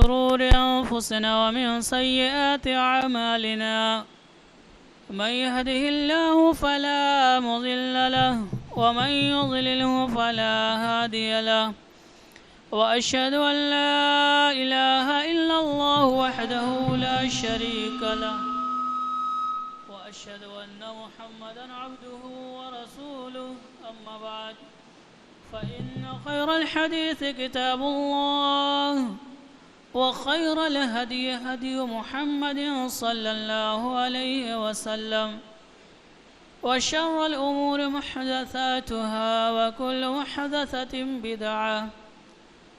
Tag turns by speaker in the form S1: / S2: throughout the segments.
S1: شرور أنفسنا ومن سيئات أعمالنا من يهده الله فلا مضل له ومن يضلله فلا هادي له وأشهد أن لا إله إلا الله وحده لا شريك له وأشهد أن محمدا عبده ورسوله أما بعد فإن خير الحديث كتاب الله وخير الهدي هدي محمد صلى الله عليه وسلم وشر الأمور محدثاتها وكل محدثة بدعة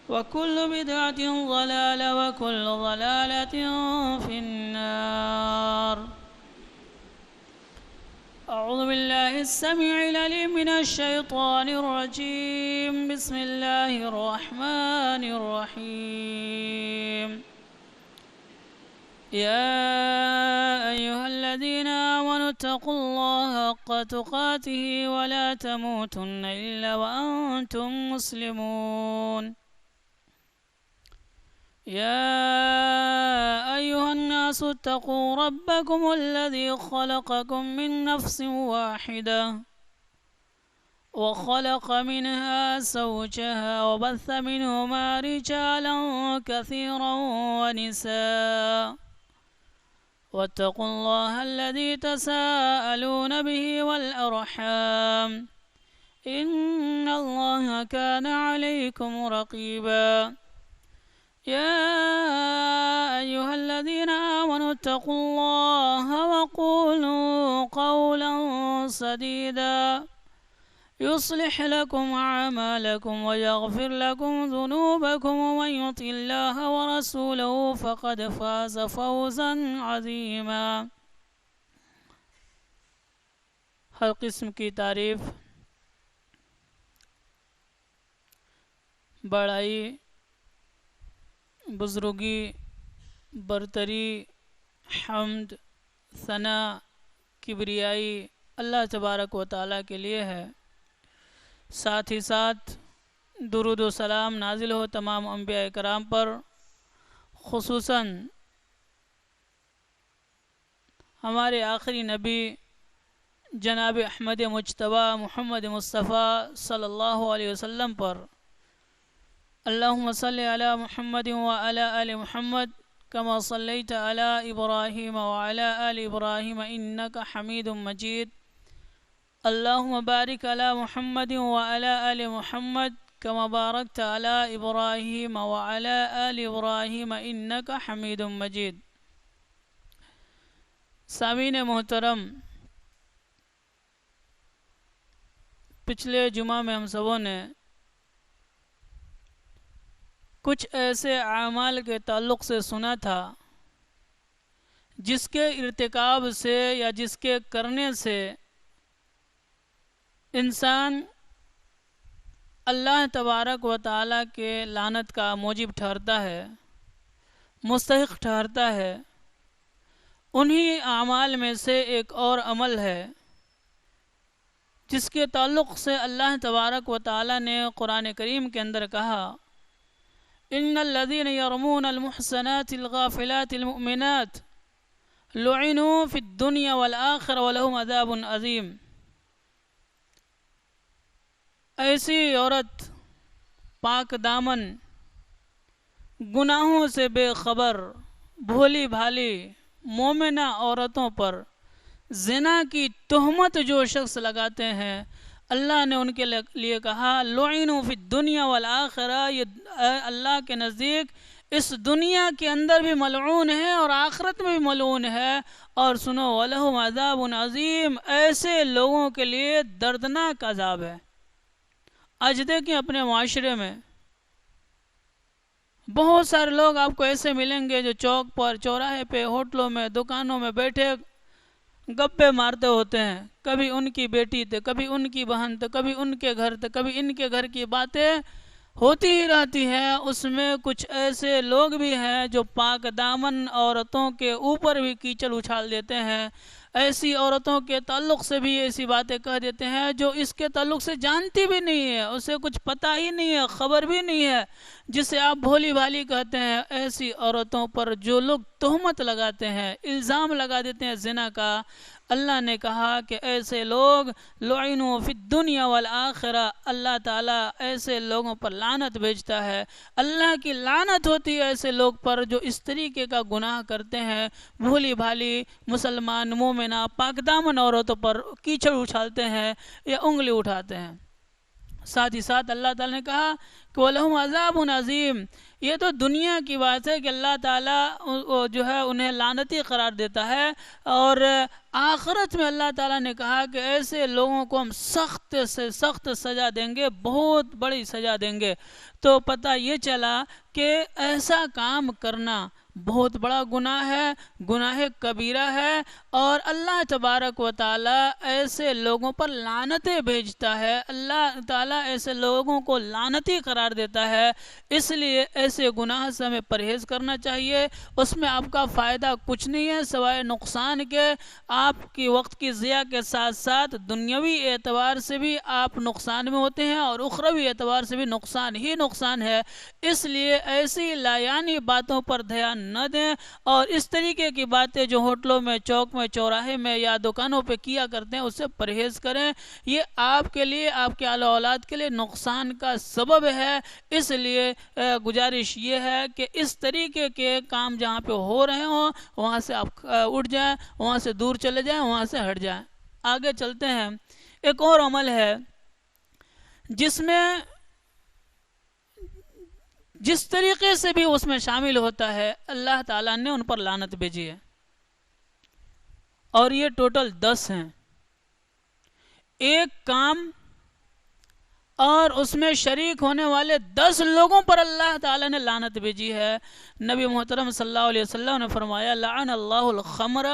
S1: وكل بدعة ضلالة وكل ضلالة في النار. أعوذ بالله السميع العليم من الشيطان الرجيم. بسم الله الرحمن الرحيم. يا أيها الذين آمنوا اتقوا الله حق تقاته ولا تموتن إلا وأنتم مسلمون. يا أيها الناس اتقوا ربكم الذي خلقكم من نفس واحدة وخلق منها زوجها وبث منهما رجالا كثيرا ونساء واتقوا الله الذي تساءلون به والأرحام إن الله كان عليكم رقيبا. يا أيها الذين آمنوا اتقوا الله وقولوا قولا سديدا يصلح لكم أعمالكم ويغفر لكم ذنوبكم ومن يطع الله ورسوله فقد فاز فوزا عظيما. ہر قسم کی تعریف، بڑائی، بزرگی، برتری، حمد، ثنا، کبریائی اللہ تبارک و تعالیٰ کے لیے ہے. ساتھ ہی ساتھ درود و سلام نازل ہو تمام انبیاء کرام پر، خصوصاً ہمارے آخری نبی جناب احمد مجتبیٰ محمد مصطفیٰ صلی اللہ علیہ وسلم پر. اللہم صلی علی محمد وعلی آل محمد کما صلیت علی ابراہیم وعلی آل ابراہیم انک حمید مجید. اللہم بارک علی محمد وعلی آل محمد کما بارکت علی ابراہیم وعلی آل ابراہیم انک حمید مجید. سامعین محترم، پچھلے جمعہ میں ہم سبوں نے کچھ ایسے اعمال کے تعلق سے سنا تھا جس کے ارتکاب سے یا جس کے کرنے سے انسان اللہ تبارک و تعالیٰ کے لعنت کا موجب ٹھہرتا ہے، مستحق ٹھہرتا ہے. انہی اعمال میں سے ایک اور عمل ہے جس کے تعلق سے اللہ تبارک و تعالیٰ نے قرآن کریم کے اندر کہا: ان الذين يرمون المحصنات الغافلات المؤمنات لعنوا في الدنيا والآخرة ولهم عذاب عظیم. ایسی عورت پاک دامن، گناہوں سے بے خبر، بھولی بھالی مومنہ عورتوں پر زنا کی تہمت جو شخص لگاتے ہیں، اللہ نے ان کے لیے کہا لعنوا فی الدنیا والآخرہ، یہ اللہ کے نزدیک اس دنیا کے اندر بھی ملعون ہے اور آخرت میں بھی ملعون ہے. اور سنو وَلَهُمْ عَذَابٌ عَظِيمٌ، ایسے لوگوں کے لیے دردناک عذاب ہے. آج دیکھیں اپنے معاشرے میں بہت سارے لوگ آپ کو ایسے ملیں گے جو چوک پر، چوراہے پہ، ہوٹلوں میں، دکانوں میں بیٹھے گپے مارتے ہوتے ہیں. کبھی ان کی بیٹی تھے، کبھی ان کی بہن تھے، کبھی ان کے گھر تھے، کبھی ان کے گھر کی باتیں ہوتی ہی رہتی ہیں. اس میں کچھ ایسے لوگ بھی ہیں جو پاک دامن عورتوں کے اوپر بھی کیچڑ اچھال دیتے ہیں. ایسی عورتوں کے تعلق سے بھی ایسی باتیں کہہ دیتے ہیں جو اس کے تعلق سے جانتی بھی نہیں ہے، اسے کچھ پتہ ہی نہیں ہے، خبر بھی نہیں ہے، جسے آپ بھولی بھالی کہتے ہیں۔ ایسی عورتوں پر جو لوگ تہمت لگاتے ہیں، الزام لگا دیتے ہیں زنا کا، اللہ نے کہا کہ ایسے لوگ لعنوا فی الدنیا والآخرہ، اللہ تعالیٰ ایسے لوگوں پر لعنت بھیجتا ہے، اللہ کی لعنت ہوتی ہے ایسے لوگ پر جو اس طریقے کا گناہ کرتے ہیں، بھولی بھالی مسلمان مومنہ پاک دامن عورتوں پر کیچڑ اچھالتے ہیں یا انگلی اٹھاتے ہیں۔ ساتھ ہی ساتھ اللہ تعالیٰ نے کہا کہ وَلَهُمْ عَذَابٌ عَظِيمٌ، یہ تو دنیا کی بات ہے کہ اللہ تعالیٰ جو ہے انہیں لعنتی قرار دیتا ہے، اور آخرت میں اللہ تعالیٰ نے کہا کہ ایسے لوگوں کو ہم سخت سے سخت سزا دیں گے، بہت بڑی سزا دیں گے۔ تو پتہ یہ چلا کہ ایسا کام کرنا بہت بڑا گناہ ہے، گناہ کبیرہ ہے، اور اللہ تبارک و تعالیٰ ایسے لوگوں پر لعنتیں بھیجتا ہے، اللہ تعالیٰ ایسے لوگوں کو لعنتی قرار دیتا ہے۔ اس لیے ایسے گناہ سے ہمیں پرہیز کرنا چاہیے، اس میں آپ کا فائدہ کچھ نہیں ہے سوائے نقصان کے، آپ کی وقت کی ضیاع کے ساتھ ساتھ دنیاوی اعتبار سے بھی آپ نقصان میں ہوتے ہیں اور اخروی اعتبار سے بھی نقصان ہی نقصان ہے۔ اس لیے ایسی لایانی باتوں پر دھیان نہ دیں، اور اس طریقے کی باتیں جو ہوٹلوں میں، چوک میں، چوراہے میں یا دکانوں پہ کیا کرتے ہیں اس سے پرہیز کریں، یہ آپ کے لیے، آپ کے اہل اولاد کے لیے نقصان کا سبب ہے۔ اس لیے گزارش یہ ہے کہ اس طریقے کے کام جہاں پہ ہو رہے ہوں وہاں سے آپ اٹھ جائیں، وہاں سے دور چلے جائیں، وہاں سے ہٹ جائیں۔ آگے چلتے ہیں۔ ایک اور عمل ہے جس میں جس طریقے سے بھی اس میں شامل ہوتا ہے اللہ تعالیٰ نے ان پر لعنت بھیجی ہے، اور یہ ٹوٹل 10 ہیں۔ ایک کام اور اس میں شریک ہونے والے 10 لوگوں پر اللہ تعالیٰ نے لعنت بھیجی ہے۔ نبی محترم صلی اللہ علیہ وسلم نے فرمایا لعن اللہ الخمر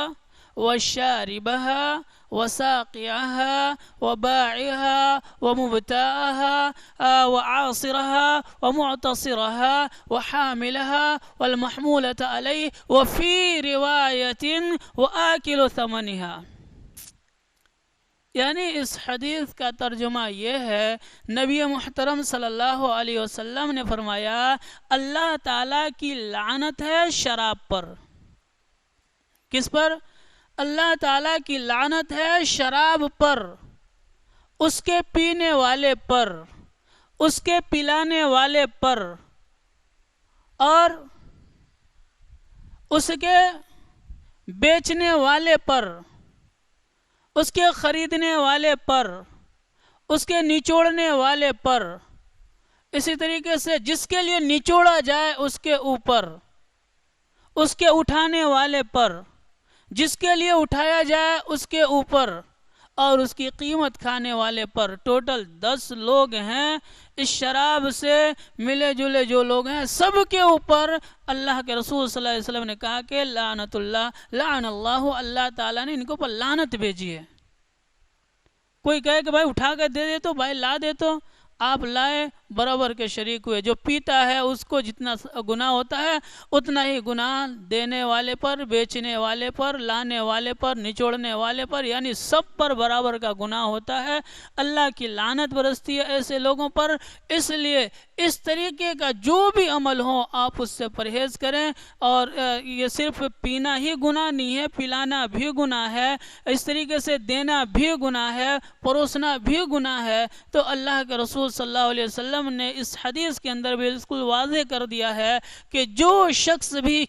S1: وشاربها وساقيها وباعها ومبتاعها وعاصرها ومعتصرها وحاملها والمحمولة عليه وفي رواية وآكل ثمنها۔ یعنی اس حدیث کا ترجمہ یہ ہے، نبی محترم صلی اللہ علیہ وسلم نے فرمایا اللہ تعالیٰ کی لعنت ہے شراب پر۔ کس پر؟ اللہ تعالیٰ کی لعنت ہے شراب پر، اس کے پینے والے پر، اس کے پلانے والے پر، اور اس کے بیچنے والے پر، اس کے خریدنے والے پر، اس کے نچوڑنے والے پر، اسی طریقے سے جس کے لیے نچوڑا جائے اس کے اوپر، اس کے اٹھانے والے پر، جس کے لیے اٹھایا جائے اس کے اوپر، اور اس کی قیمت کھانے والے پر۔ ٹوٹل 10 لوگ ہیں۔ اس شراب سے ملے جلے جو لوگ ہیں سب کے اوپر اللہ کے رسول صلی اللہ علیہ وسلم نے کہا کہ لعنت اللہ، لعن اللہ، اللہ تعالیٰ نے ان کے اوپر لعنت بھیجی ہے۔ کوئی کہے کہ بھائی اٹھا کر دے دے تو، بھائی لا دے تو، آپ لائے برابر کے شریک ہوئے۔ جو پیتا ہے اس کو جتنا گناہ ہوتا ہے اتنا ہی گناہ دینے والے پر، بیچنے والے پر، لانے والے پر، نچوڑنے والے پر، یعنی سب پر برابر کا گناہ ہوتا ہے۔ اللہ کی لعنت برستی ہے ایسے لوگوں پر۔ اس لیے اس طریقے کا جو بھی عمل ہو آپ اس سے پرہیز کریں، اور یہ صرف پینا ہی گناہ نہیں ہے، پلانا بھی گناہ ہے، اس طریقے سے دینا بھی گناہ ہے، پروسنا بھی گناہ ہے۔ تو اللہ کے رسول صلی اللہ علیہ وسلم نے اس حدیث کے اندر بالکل واضح کر دیا ہے کہ جو شخص بھی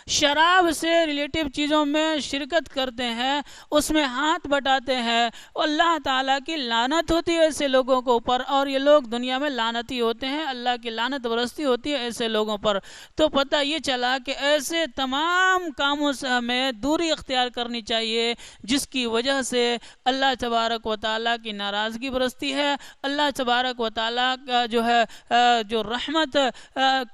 S1: شراب سے ریلیٹیو چیزوں میں شرکت کرتے ہیں، اس میں ہاتھ بٹاتے ہیں، اللہ تعالیٰ کی لعنت ہوتی ہے ایسے لوگوں کے اوپر، اور یہ لوگ دنیا میں لعنتی ہوتے ہیں، اللہ کی لعنت برستی ہوتی ہے ایسے لوگوں پر۔ تو پتہ یہ چلا کہ ایسے تمام کاموں سے ہمیں دوری اختیار کرنی چاہیے جس کی وجہ سے اللہ تبارک و تعالیٰ کی ناراضگی برستی ہے، اللہ تبارک و تعالیٰ کا جو ہے جو رحمت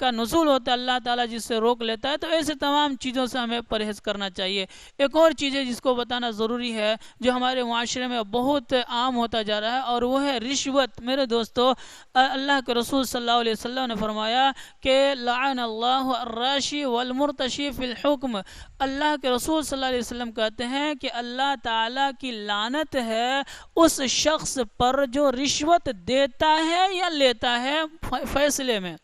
S1: کا نزول ہوتا ہے اللہ تعالیٰ جس سے روک لیتا ہے۔ تو ایسے تمام تمام چیزوں سے ہمیں پرہیز کرنا چاہیے۔ ایک اور چیز ہے جس کو بتانا ضروری ہے، جو ہمارے معاشرے میں بہت عام ہوتا جا رہا ہے، اور وہ ہے رشوت۔ میرے دوستو، اللہ کے رسول صلی اللہ علیہ وسلم نے فرمایا کہ لعن اللہ الراشی والمرتشی فی الحکم۔ اللہ کے رسول صلی اللہ علیہ وسلم کہتے ہیں کہ اللہ تعالیٰ کی لعنت ہے اس شخص پر جو رشوت دیتا ہے یا لیتا ہے فیصلے میں۔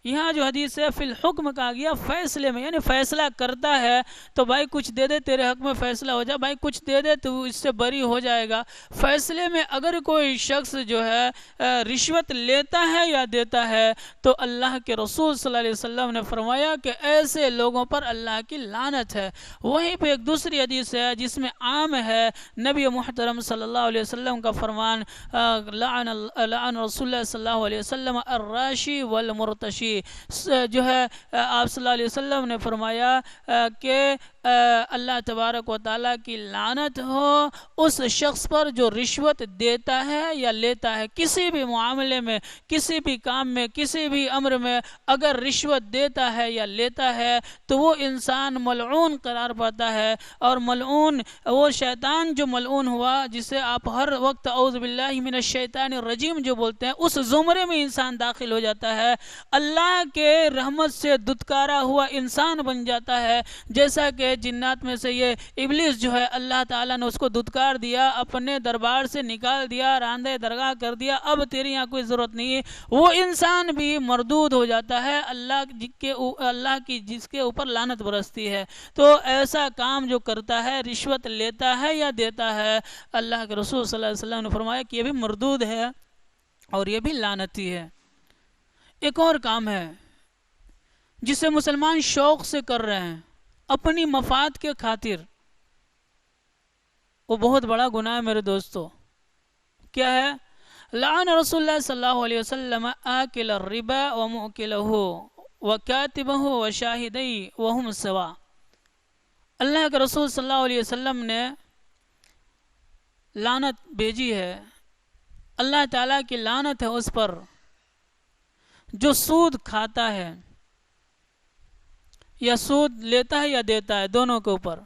S1: یہاں جو حدیث ہے فی الحکم کہا گیا، فیصلے میں، یعنی فیصلہ کرتا ہے تو بھائی کچھ دے دے، تیرے حق میں فیصلہ ہو جائے، بھائی کچھ دے دے تو اس سے بری ہو جائے گا۔ فیصلے میں اگر کوئی شخص جو ہے رشوت لیتا ہے یا دیتا ہے تو اللہ کے رسول صلی اللہ علیہ وسلم نے فرمایا کہ ایسے لوگوں پر اللہ کی لعنت ہے۔ وہیں پہ ایک دوسری حدیث ہے جس میں عام ہے، نبی محترم صلی اللہ علیہ وسلم کا فرمان، لعن رسول اللہ صلی اللہ علیہ وسلم الراشی والمرتشی، جو ہے آپ صلی اللہ علیہ وسلم نے فرمایا کہ اللہ تبارک و تعالیٰ کی لعنت ہو اس شخص پر جو رشوت دیتا ہے یا لیتا ہے۔ کسی بھی معاملے میں، کسی بھی کام میں، کسی بھی امر میں اگر رشوت دیتا ہے یا لیتا ہے تو وہ انسان ملعون قرار پاتا ہے، اور ملعون وہ شیطان جو ملعون ہوا، جسے آپ ہر وقت اعوذ باللہ من الشیطان الرجیم جو بولتے ہیں، اس زمرے میں انسان داخل ہو جاتا ہے، اللہ کے رحمت سے دتکارا ہوا انسان بن جاتا ہے۔ جیسا کہ جنات میں سے یہ ابلیس جو ہے، اللہ تعالیٰ نے اس کو دتکار دیا، اپنے دربار سے نکال دیا، راندے درگاہ کر دیا، اب تیری یہاں کوئی ضرورت نہیں ہے۔ وہ انسان بھی مردود ہو جاتا ہے، اللہ کی جس کے اوپر لعنت برستی ہے۔ تو ایسا کام جو کرتا ہے، رشوت لیتا ہے یا دیتا ہے، اللہ کے رسول صلی اللہ علیہ وسلم نے فرمایا کہ یہ بھی مردود ہے اور یہ بھی لعنتی ہے۔ ایک اور کام ہے جسے مسلمان شوق سے کر رہے ہیں اپنی مفاد کے خاطر، وہ بہت بڑا گناہ ہے میرے دوستو۔ کیا ہے؟ لعن رسول اللہ صلی اللہ علیہ وسلم آکل الربا ومؤکلہ وکاتبہ وشاہدی وہم سوا۔ اللہ کے رسول صلی اللہ علیہ وسلم نے لعنت بھیجی ہے، اللہ تعالیٰ کی لعنت ہے اس پر جو سود کھاتا ہے، یا سود لیتا ہے یا دیتا ہے، دونوں کے اوپر۔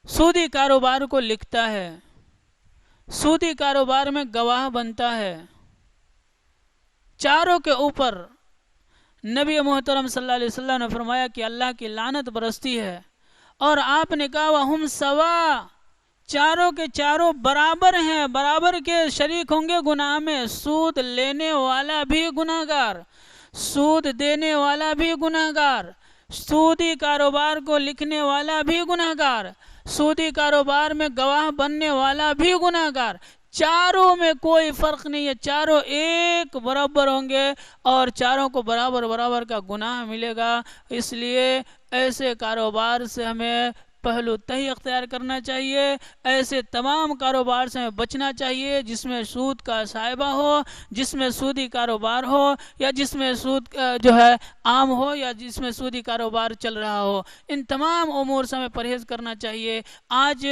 S1: سودی کاروبار کو لکھتا ہے، سودی کاروبار میں گواہ بنتا ہے، چاروں کے اوپر نبی محترم صلی اللہ علیہ وسلم نے فرمایا کہ اللہ کی لعنت برستی ہے، اور آپ نے کہا وہم سوا، چاروں کے چاروں برابر ہیں، برابر کے شریک ہوں گے گناہ میں۔ سود لینے والا بھی گناہگار، سود دینے والا بھی گناہگار، سودی کاروبار کو لکھنے والا بھی گناہگار، سودی کاروبار میں گواہ بننے والا بھی گناہگار۔ چاروں میں کوئی فرق نہیں ہے، چاروں ایک برابر ہوں گے اور چاروں کو برابر برابر کا گناہ ملے گا۔ اس لیے ایسے کاروبار سے ہمیں پہلو تہی اختیار کرنا چاہیے، ایسے تمام کاروبار سے ہمیں بچنا چاہیے جس میں سود کا صائبہ ہو، جس میں سودی کاروبار ہو، یا جس میں سود جو ہے عام ہو، یا جس میں سودی کاروبار چل رہا ہو۔ ان تمام امور سے ہمیں پرہیز کرنا چاہیے۔ آج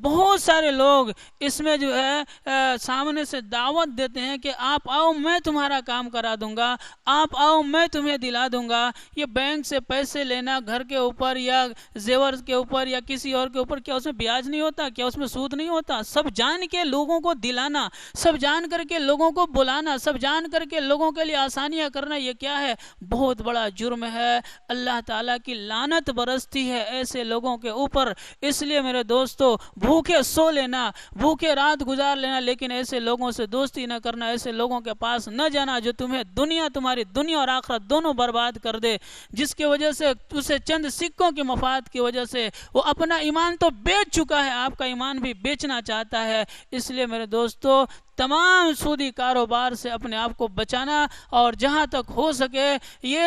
S1: بہت سارے لوگ اس میں جو ہے سامنے سے دعوت دیتے ہیں کہ آپ آؤ میں تمہارا کام کرا دوں گا، آپ آؤ میں تمہیں دلا دوں گا۔ یہ بینک سے پیسے لینا گھر کے اوپر یا زیور کے اوپر یا کسی اور کے اوپر، کیا اس میں بیاج نہیں ہوتا؟ کیا اس میں سود نہیں ہوتا؟ سب جان کے لوگوں کو دلانا، سب جان کر کے لوگوں کو بلانا، سب جان کر کے لوگوں کے لیے آسانیاں کرنا، یہ کیا ہے؟ بہت بڑا جرم ہے۔ اللہ تعالیٰ کی لعنت برستی ہے ایسے لوگوں کے اوپر۔ اس لیے میرے دوستو، بھوکے سو لینا، بھوکے رات گزار لینا، لیکن ایسے لوگوں سے دوستی نہ کرنا، ایسے لوگوں کے پاس نہ جانا جو تمہاری دنیا اور آخرت دونوں برباد کر دے، جس کی وجہ سے اسے چند سکوں کی مفاد کی وجہ سے وہ اپنا ایمان تو بیچ چکا ہے، آپ کا ایمان بھی بیچنا چاہتا ہے۔ اس لیے میرے دوستو، تمام سودی کاروبار سے اپنے آپ کو بچانا، اور جہاں تک ہو سکے یہ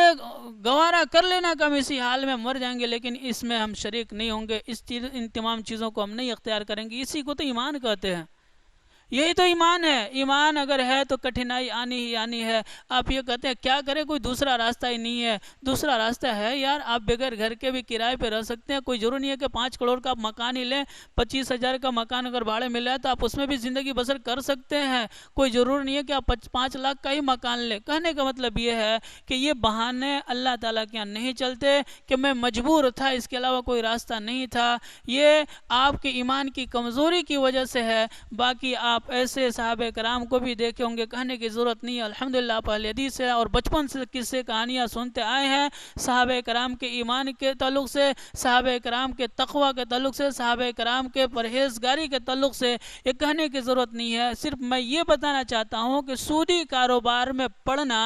S1: گوارا کر لینا کہ ہم اسی حال میں مر جائیں گے لیکن اس میں ہم شریک نہیں ہوں گے، ان تمام چیزوں کو ہم نہیں اختیار کریں گے۔ اسی کو تو ایمان کہتے ہیں۔ یہی تو ایمان ہے. ایمان اگر ہے تو کٹھنائی آنی ہی آنی ہے. آپ یہ کہتے ہیں کیا کریں, کوئی دوسرا راستہ ہی نہیں ہے. دوسرا راستہ ہے یار, آپ بغیر گھر کے بھی کرائے پہ رہ سکتے ہیں. کوئی ضروری نہیں ہے کہ 5 کروڑ کا آپ مکان ہی لیں. 25,000 کا مکان اگر بھاڑے مل ہے تو آپ اس میں بھی زندگی بسر کر سکتے ہیں. کوئی ضرور نہیں ہے کہ آپ 5 لاکھ کا ہی مکان لیں. کہنے کا مطلب یہ ہے کہ یہ بہانے اللہ تعالیٰ کے یہاں نہیں چلتے کہ میں مجبور تھا, اس کے علاوہ کوئی راستہ نہیں تھا. یہ آپ کے ایمان کی کمزوری کی وجہ سے ہے. باقی آپ ایسے صحابہ کرام کو بھی دیکھے ہوں گے, کہنے کی ضرورت نہیں ہے. الحمدللہ آپ اہل حدیث ہے اور بچپن سے قصے کہانیاں سنتے آئے ہیں صحابہ کرام کے ایمان کے تعلق سے, صحابہ کرام کے تقوی کے تعلق سے, صحابہ کرام کے پرہیزگاری کے تعلق سے. یہ کہنے کی ضرورت نہیں ہے. صرف میں یہ بتانا چاہتا ہوں کہ سودی کاروبار میں پڑنا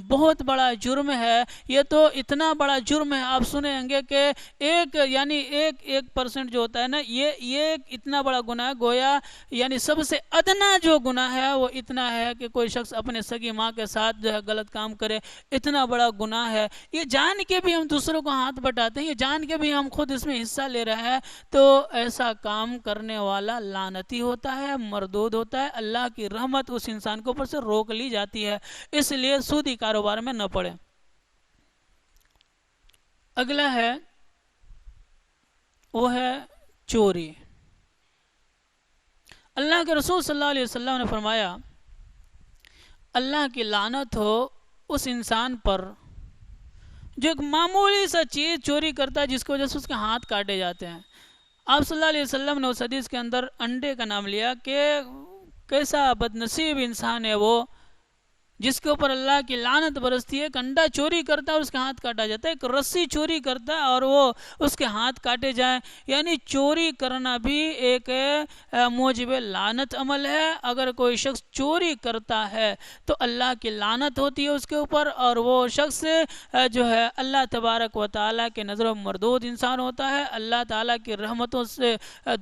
S1: بہت بڑا جرم ہے. یہ تو اتنا بڑا جرم ہے, آپ سنیں گے کہ ایک پرسنٹ جو ہوتا ہے نا, یہ اتنا بڑا گناہ ہے. گویا یعنی سب سے ادنا جو گناہ ہے وہ اتنا ہے کہ کوئی شخص اپنے سگی ماں کے ساتھ جو ہے غلط کام کرے, اتنا بڑا گناہ ہے. یہ جان کے بھی ہم دوسروں کو ہاتھ بٹاتے ہیں, یہ جان کے بھی ہم خود اس میں حصہ لے رہے ہیں, تو ایسا کام کرنے والا لعنتی ہوتا ہے, مردود ہوتا ہے. اللہ کی رحمت اس انسان کو اوپر سے روک لی جاتی ہے. اس لیے سودی کاروبار میں نہ پڑے. اگلا ہے وہ ہے چوری. اللہ کے رسول صلی اللہ علیہ وسلم نے فرمایا اللہ کی لعنت ہو اس انسان پر جو ایک معمولی سا چیز چوری کرتا ہے جس کی وجہ سے اس کے ہاتھ کاٹے جاتے ہیں. آپ صلی اللہ علیہ وسلم نے اس حدیث کے اندر انڈے کا نام لیا کہ کیسا بدنصیب انسان ہے وہ جس کے اوپر اللہ کی لعنت برستی ہے. ایک انڈا چوری کرتا ہے اور اس کے ہاتھ کاٹا جاتا ہے, ایک رسی چوری کرتا ہے اور وہ اس کے ہاتھ کاٹے جائیں. یعنی چوری کرنا بھی ایک موجب لعنت عمل ہے. اگر کوئی شخص چوری کرتا ہے تو اللہ کی لعنت ہوتی ہے اس کے اوپر, اور وہ شخص جو ہے اللہ تبارک و تعالیٰ کے نظر مردود انسان ہوتا ہے, اللہ تعالیٰ کی رحمتوں سے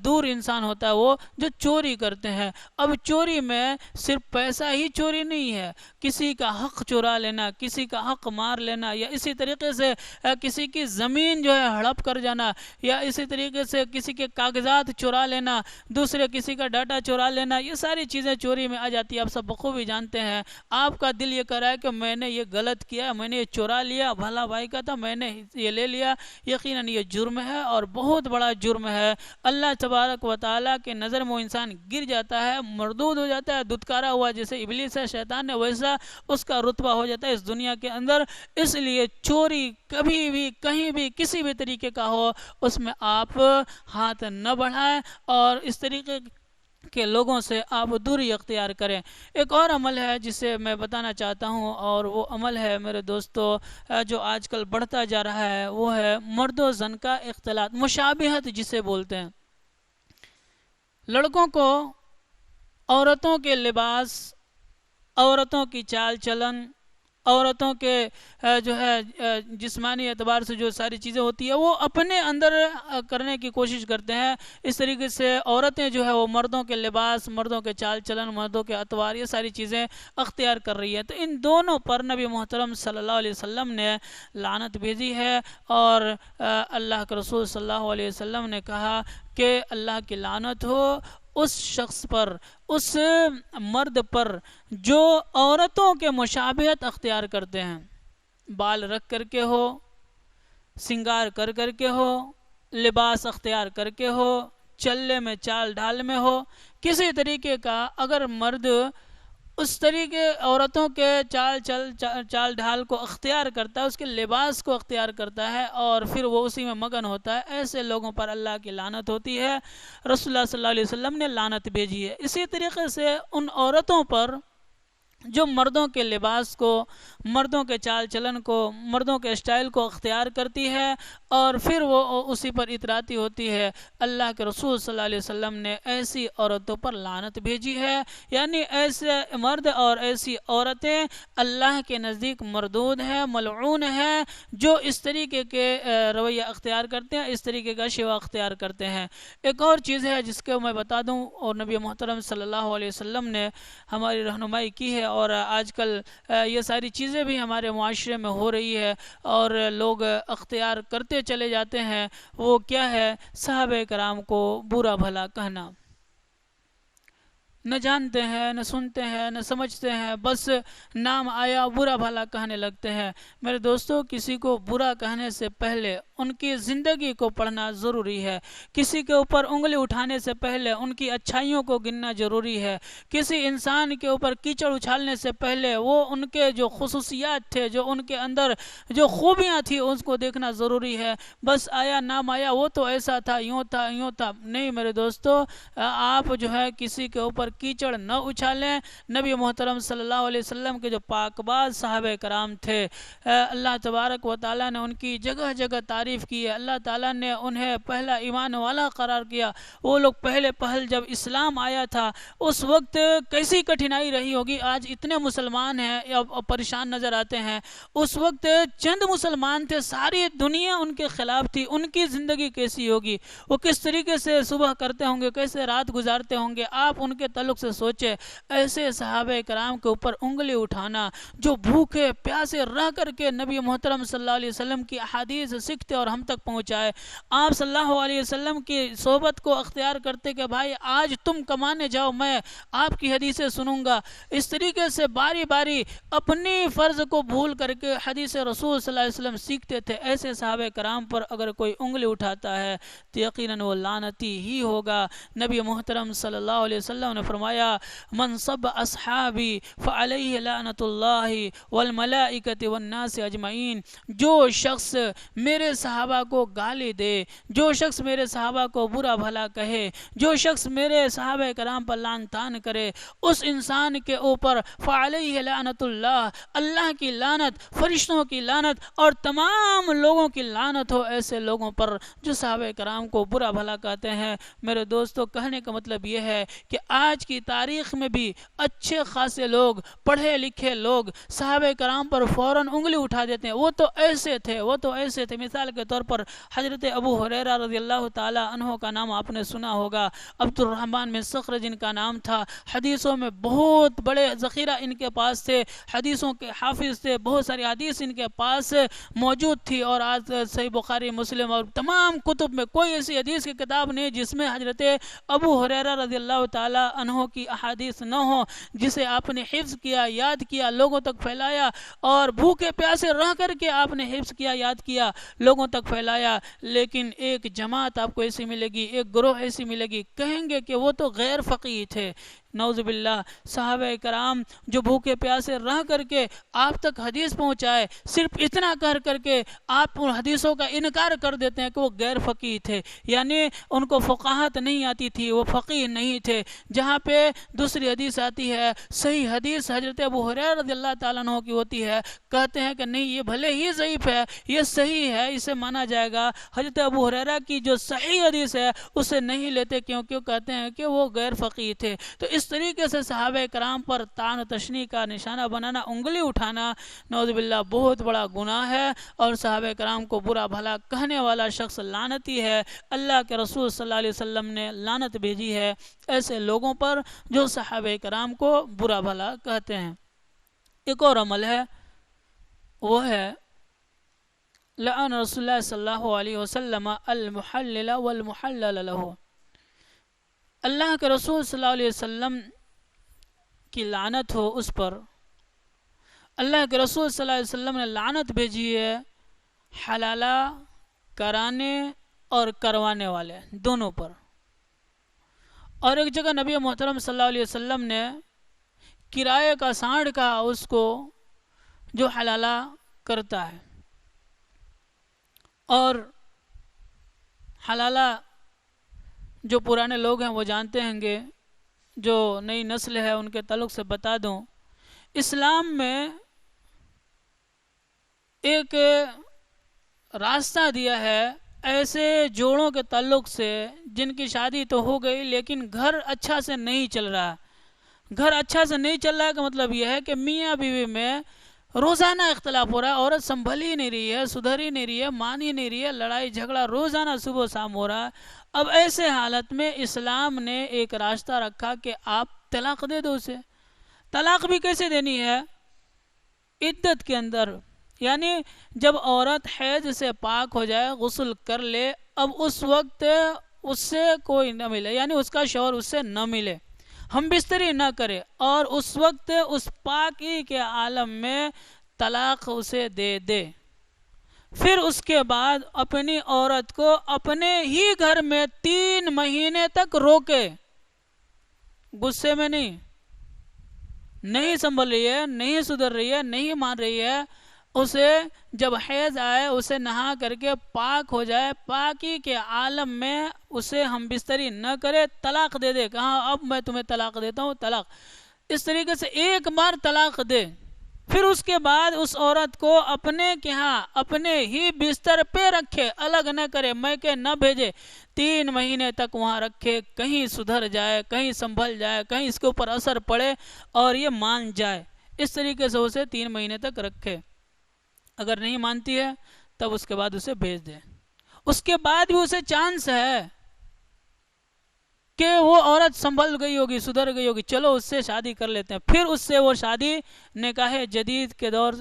S1: دور انسان ہوتا ہے وہ جو چوری کرتے ہیں. اب چوری میں صرف پیسہ ہی چوری نہیں ہے, کسی کا حق چرا لینا, کسی کا حق مار لینا, یا اسی طریقے سے کسی کی زمین جو ہے ہڑپ کر جانا, یا اسی طریقے سے کسی کے کاغذات چرا لینا, دوسرے کسی کا ڈاٹا چرا لینا, یہ ساری چیزیں چوری میں آ جاتی ہے. آپ سب بخوبی جانتے ہیں. آپ کا دل یہ کہہ رہا ہے کہ میں نے یہ غلط کیا, میں نے یہ چرا لیا, بھلا بھائی کا تھا, میں نے یہ لے لیا. یقیناً یہ جرم ہے اور بہت بڑا جرم ہے. اللہ تبارک و تعالیٰ کے نظر میں وہ انسان گر جاتا ہے, مردود ہو جاتا ہے, دھتکارا ہوا جیسے ابلیس ہے, شیطان ہے, ویسا اس کا رتبہ ہو جاتا ہے اس دنیا کے اندر. اس لیے چوری کبھی بھی کہیں بھی کسی بھی طریقے کا ہو اس میں آپ ہاتھ نہ بڑھائیں اور اس طریقے کے لوگوں سے آپ دوری اختیار کریں. ایک اور عمل ہے جسے میں بتانا چاہتا ہوں, اور وہ عمل ہے میرے دوستو جو آج کل بڑھتا جا رہا ہے, وہ ہے مرد و زن کا اختلاط, مشابہت جسے بولتے ہیں. لڑکوں کو عورتوں کے لباس, عورتوں کی چال چلن, عورتوں کے جو ہے جسمانی اعتبار سے جو ساری چیزیں ہوتی ہیں وہ اپنے اندر کرنے کی کوشش کرتے ہیں. اس طریقے سے عورتیں جو ہے وہ مردوں کے لباس, مردوں کے چال چلن, مردوں کے اطوار, یہ ساری چیزیں اختیار کر رہی ہے. تو ان دونوں پر نبی محترم صلی اللہ علیہ وسلم نے لعنت بھیجی ہے, اور اللہ کے رسول صلی اللہ علیہ وسلم نے کہا کہ اللہ کی لعنت ہو اس شخص پر, اس مرد پر جو عورتوں کے مشابہت اختیار کرتے ہیں, بال رکھ کر کے ہو, سنگار کر کر کے ہو, لباس اختیار کر کے ہو, چلنے میں چال ڈھال میں ہو, کسی طریقے کا اگر مرد اس طریقے عورتوں کے چال ڈھال کو اختیار کرتا ہے, اس کے لباس کو اختیار کرتا ہے اور پھر وہ اسی میں مگن ہوتا ہے, ایسے لوگوں پر اللہ کی لعنت ہوتی ہے. رسول اللہ صلی اللہ علیہ وسلم نے لعنت بھیجی ہے. اسی طریقے سے ان عورتوں پر جو مردوں کے لباس کو, مردوں کے چال چلن کو, مردوں کے اسٹائل کو اختیار کرتی ہے اور پھر وہ اسی پر اتراتی ہوتی ہے, اللہ کے رسول صلی اللہ علیہ وسلم نے ایسی عورتوں پر لعنت بھیجی ہے. یعنی ایسے مرد اور ایسی عورتیں اللہ کے نزدیک مردود ہیں, ملعون ہیں, جو اس طریقے کے رویہ اختیار کرتے ہیں, اس طریقے کا شیوا اختیار کرتے ہیں. ایک اور چیز ہے جس کو میں بتا دوں, اور نبی محترم صلی اللہ علیہ وسلم نے ہماری رہنمائی کی ہے, اور آج کل یہ ساری چیزیں بھی ہمارے معاشرے میں ہو رہی ہے اور لوگ اختیار کرتے چلے جاتے ہیں. وہ کیا ہے؟ صحابہ کرام کو برا بھلا کہنا. نہ جانتے ہیں، نہ سنتے ہیں، نہ سمجھتے ہیں، بس نام آیا برا بھلا کہنے لگتے ہیں۔ میرے دوستو، کسی کو برا کہنے سے پہلے ان کی زندگی کو پڑھنا ضروری ہے، کسی کے اوپر انگلی اٹھانے سے پہلے ان کی اچھائیوں کو گننا ضروری ہے، کسی انسان کے اوپر کیچڑ اچھالنے سے پہلے وہ ان کے جو خصوصیات تھے، جو ان کے اندر جو خوبیاں تھیں، اس کو دیکھنا ضروری ہے۔ بس آیا نام آیا وہ تو ایسا تھا، یوں تھا، یوں تھا، نہیں میرے دوستو، آپ جو ہے کسی کے اوپر کیچڑ نہ اچھالیں۔ نبی محترم صلی اللہ علیہ وسلم کے جو پاک باز صحابہ کرام تھے، اللہ تبارک و تعالیٰ نے ان کی جگہ جگہ تعریف کی ہے، اللہ تعالیٰ نے انہیں پہلا ایمان والا قرار کیا۔ وہ لوگ پہلے پہل جب اسلام آیا تھا اس وقت کیسی کٹھنائی رہی ہوگی، آج اتنے مسلمان ہیں اب پریشان نظر آتے ہیں، اس وقت چند مسلمان تھے، ساری دنیا ان کے خلاف تھی، ان کی زندگی کیسی ہوگی، وہ کس طریقے سے صبح کرتے ہوں گے، کیسے رات گزارتے ہوں گے، آپ ان کے تعلق سے سوچے۔ ایسے صحابہ کرام کے اوپر انگلی اٹھانا جو بھوکے پیاسے رہ کر کے نبی محترم صلی اللہ علیہ وسلم کی احادیث سیکھتے اور ہم تک پہنچائے، آپ صلی اللہ علیہ وسلم کی صحبت کو اختیار کرتے کہ بھائی آج تم کمانے جاؤ، میں آپ کی حدیثیں سنوں گا، اس طریقے سے باری باری اپنی فرض کو بھول کر کے حدیث رسول صلی اللہ علیہ وسلم سیکھتے تھے۔ ایسے صحابہ کرام پر اگر کوئی انگلی اٹھاتا ہے تو یقیناً وہ لعنتی ہی ہوگا۔ نبی محترم صلی اللہ علیہ وسلم نے فرمایا، من سب اصحابی فعلیہ لعنت اللہ والملائکۃ والناس اجمعین، جو شخص میرے صحابہ کو گالی دے، جو شخص میرے صحابہ کو برا بھلا کہے، جو شخص میرے صحابہ کرام پر لعن طعن کرے، اس انسان کے اوپر فعلیہ لعنت اللہ، اللہ کی لعنت، فرشتوں کی لعنت اور تمام لوگوں کی لعنت ہو ایسے لوگوں پر جو صحابہ کرام کو برا بھلا کہتے ہیں۔ میرے دوستو، کہنے کا مطلب یہ ہے کہ آج کی تاریخ میں بھی اچھے خاصے لوگ، پڑھے لکھے لوگ صحابہ کرام پر فوراً انگلی اٹھا دیتے ہیں، وہ تو ایسے تھے، وہ تو ایسے تھے۔ مثال کے طور پر حضرت ابو ہریرہ رضی اللہ تعالی عنہ کا نام آپ نے سنا ہوگا، عبد الرحمن بن صخر جن کا نام تھا، حدیثوں میں بہت بڑے ذخیرہ ان کے پاس تھے، حدیثوں کے حافظ تھے، بہت ساری حدیث ان کے پاس موجود تھی، اور آج صحیح بخاری، مسلم اور تمام کتب میں کوئی ایسی حدیث کی کتاب نہیں جس میں حضرت ابو ہریرہ رضی اللہ تعالی عنہ کی احادیث نہ ہو، جسے آپ نے حفظ کیا، یاد کیا، لوگوں تک پھیلایا، اور بھوکے پیاسے رہ کر کے آپ نے حفظ کیا، یاد کیا، لوگوں تک پھیلایا۔ لیکن ایک جماعت آپ کو ایسی ملے گی، ایک گروہ ایسی ملے گی، کہیں گے کہ وہ تو غیر فقیہ تھے۔ نعوذ باللہ، صحابہ کرام جو بھوکے پیاسے رہ کر کے آپ تک حدیث پہنچائے، صرف اتنا کر کے آپ ان حدیثوں کا انکار کر دیتے ہیں کہ وہ غیر فقیہ تھے، یعنی ان کو فقاہت نہیں آتی تھی، وہ فقیہ نہیں تھے۔ جہاں پہ دوسری حدیث آتی ہے، صحیح حدیث حضرت ابو ہریرہ رضی اللہ تعالیٰ عنہ کی ہوتی ہے، کہتے ہیں کہ نہیں، یہ بھلے ہی ضعیف ہے، یہ صحیح ہے، اسے مانا جائے گا۔ حضرت ابو ہریرہ کی جو صحیح حدیث ہے اسے نہیں لیتے، کیونکہ وہ کہتے ہیں کہ وہ غیر فقیہ تھے۔ تو اس طریقے سے صحابہ کرام پر طعن و تشنیع کا نشانہ بنانا، انگلی اٹھانا، نعوذ باللہ بہت بڑا گناہ ہے، اور صحابہ کرام کو برا بھلا کہنے والا شخص لعنتی ہے۔ اللہ کے رسول صلی اللہ علیہ وسلم نے لعنت بھیجی ہے ایسے لوگوں پر جو صحابہ کرام کو برا بھلا کہتے ہیں۔ ایک اور عمل ہے، وہ ہے لعن رسول اللہ صلی اللہ علیہ وسلم المحلل والمحلل له۔ اللہ کے رسول صلی اللہ علیہ وسلم کی لعنت ہو اس پر۔ اللہ کے رسول صلی اللہ علیہ وسلم نے لعنت بھیجی ہے حلالہ کرانے اور کروانے والے دونوں پر۔ اور ایک جگہ نبی محترم صلی اللہ علیہ وسلم نے کرائے کا سانڈ کہا اس کو جو حلالہ کرتا ہے، اور حلالہ جو پرانے لوگ ہیں وہ جانتے ہیں گے، جو نئی نسل ہے ان کے تعلق سے بتا دوں، اسلام میں ایک راستہ دیا ہے ایسے جوڑوں کے تعلق سے جن کی شادی تو ہو گئی لیکن گھر اچھا سے نہیں چل رہا۔ گھر اچھا سے نہیں چل رہا کا مطلب یہ ہے کہ میاں بیوی میں روزانہ اختلاف ہو رہا ہے، عورت سنبھل ہی نہیں رہی ہے، سدھر ہی نہیں رہی ہے، مان ہی نہیں رہی ہے، لڑائی جھگڑا روزانہ صبح شام ہو رہا ہے۔ اب ایسے حالت میں اسلام نے ایک راستہ رکھا کہ آپ طلاق دے دو اسے۔ طلاق بھی کیسے دینی ہے؟ عدت کے اندر، یعنی جب عورت حیض سے پاک ہو جائے، غسل کر لے، اب اس وقت اس سے کوئی نہ ملے، یعنی اس کا شوہر اس سے نہ ملے۔ ہم بستری نہ کرے اور اس وقت اس پاکی کے عالم میں طلاق اسے دے دے، پھر اس کے بعد اپنی عورت کو اپنے ہی گھر میں 3 مہینے تک روکے، غصے میں نہیں سنبھل رہی ہے، نہیں سدھر رہی ہے، نہیں مان رہی ہے، اسے جب حیض آئے اسے نہا کر کے پاک ہو جائے، پاکی کے عالم میں اسے ہم بستری نہ کرے، طلاق دے دے، کہاں اب میں تمہیں طلاق دیتا ہوں، طلاق، اس طریقے سے ایک بار طلاق دے، پھر اس کے بعد اس عورت کو اپنے کے ہاں اپنے ہی بستر پہ رکھے، الگ نہ کرے، میکے نہ بھیجے، 3 مہینے تک وہاں رکھے، کہیں سدھر جائے، کہیں سنبھل جائے، کہیں اس کے اوپر اثر پڑے اور یہ مان جائے، اس طریقے سے اسے 3 مہینے تک رکھے، اگر نہیں مانتی ہے تب اس کے بعد اسے بھیج دے، اس کے بعد بھی اسے چانس ہے کہ وہ عورت سنبھل گئی ہوگی، سدھر گئی ہوگی، چلو اس سے شادی کر لیتے ہیں، پھر اس سے وہ شادی نکاح جدید کے دور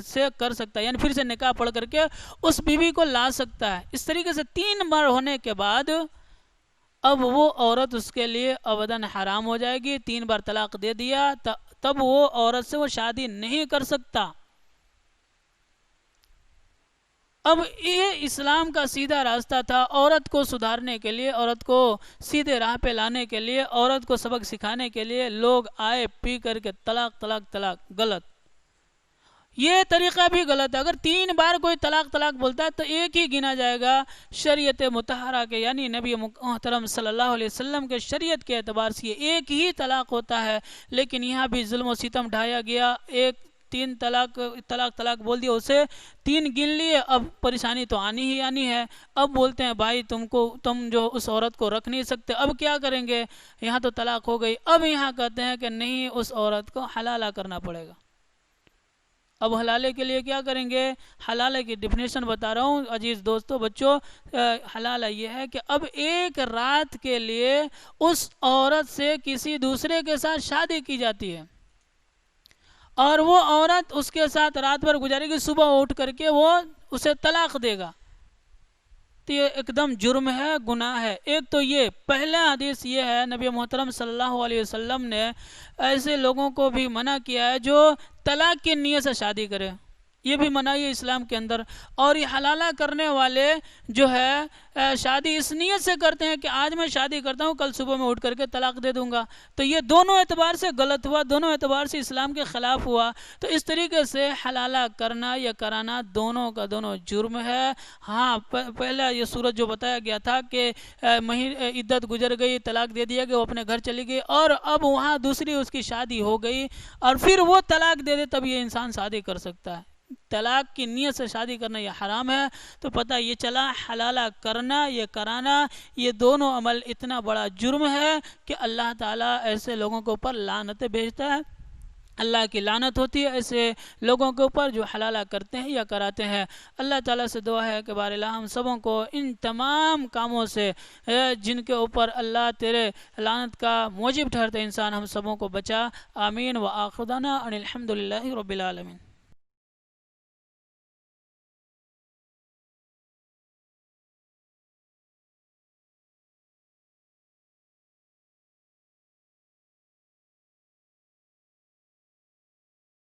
S1: سے کر سکتا ہے، یعنی پھر سے نکاح پڑھ کر کے اس بیوی کو لا سکتا ہے، اس طریقے سے 3 بار ہونے کے بعد اب وہ عورت اس کے لیے ابداً حرام ہو جائے گی، 3 بار طلاق دے دیا تب وہ عورت سے وہ شادی نہیں کر سکتا۔ اب یہ اسلام کا سیدھا راستہ تھا، عورت کو سدھارنے کے لیے، عورت کو سیدھے راہ پہ لانے کے لیے، عورت کو سبق سکھانے کے لیے لوگ آئے پی کر کے طلاق طلاق طلاق، غلط، یہ طریقہ بھی غلط ہے۔ اگر 3 بار کوئی طلاق طلاق بولتا ہے تو ایک ہی گنا جائے گا شریعت مطہرہ کے، یعنی نبی محترم صلی اللہ علیہ وسلم کے شریعت کے اعتبار سے ایک ہی طلاق ہوتا ہے، لیکن یہاں بھی ظلم و ستم ڈھایا گیا، 3 طلاق بول دیا، اسے 3 گن لیے، اب پریشانی تو آنی ہی آنی ہے، اب بولتے ہیں بھائی تم جو اس عورت کو رکھ نہیں سکتے، اب کیا کریں گے، یہاں تو طلاق ہو گئی، اب یہاں کہتے ہیں کہ نہیں اس عورت کو حلالہ کرنا پڑے گا۔ اب حلالے کے لیے کیا کریں گے، حلالے کی ڈیفینیشن بتا رہا ہوں عزیز دوستو بچوں، حلالہ یہ ہے کہ اب ایک رات کے لیے اس عورت سے کسی دوسرے کے ساتھ شادی کی جاتی ہے اور وہ عورت اس کے ساتھ رات بھر گزارے گی، صبح اٹھ کر کے وہ اسے طلاق دے گا، تو یہ ایک دم جرم ہے، گناہ ہے۔ ایک تو یہ پہلا حدیث یہ ہے، نبی محترم صلی اللہ علیہ وسلم نے ایسے لوگوں کو بھی منع کیا ہے جو طلاق کی نیت سے شادی کرے، یہ بھی منع ہے اسلام کے اندر، اور یہ حلالہ کرنے والے جو ہے شادی اس نیت سے کرتے ہیں کہ آج میں شادی کرتا ہوں، کل صبح میں اٹھ کر کے طلاق دے دوں گا، تو یہ دونوں اعتبار سے غلط ہوا، دونوں اعتبار سے اسلام کے خلاف ہوا، تو اس طریقے سے حلالہ کرنا یا کرانا دونوں کا دونوں جرم ہے۔ ہاں پہلا یہ صورت جو بتایا گیا تھا کہ عدت گزر گئی، طلاق دے دیا کہ وہ اپنے گھر چلی گئی اور اب وہاں دوسری اس کی شادی ہو گئی اور پھر وہ طلاق دے دے، تب یہ انسان شادی کر سکتا ہے۔ طلاق کی نیت سے شادی کرنا یہ حرام ہے، تو پتہ یہ چلا حلالہ کرنا یہ کرانا یہ دونوں عمل اتنا بڑا جرم ہے کہ اللہ تعالیٰ ایسے لوگوں کے اوپر لعنت بھیجتا ہے، اللہ کی لعنت ہوتی ہے ایسے لوگوں کے اوپر جو حلالہ کرتے ہیں یا کراتے ہیں۔ اللہ تعالیٰ سے دعا ہے کہ بار اللہ ہم سبوں کو ان تمام کاموں سے جن کے اوپر اللہ تیرے لعنت کا موجب ٹھہرتے انسان، ہم سبوں کو بچا، آمین۔ وآخر دعوانا ان الحمدللہ رب العالمین۔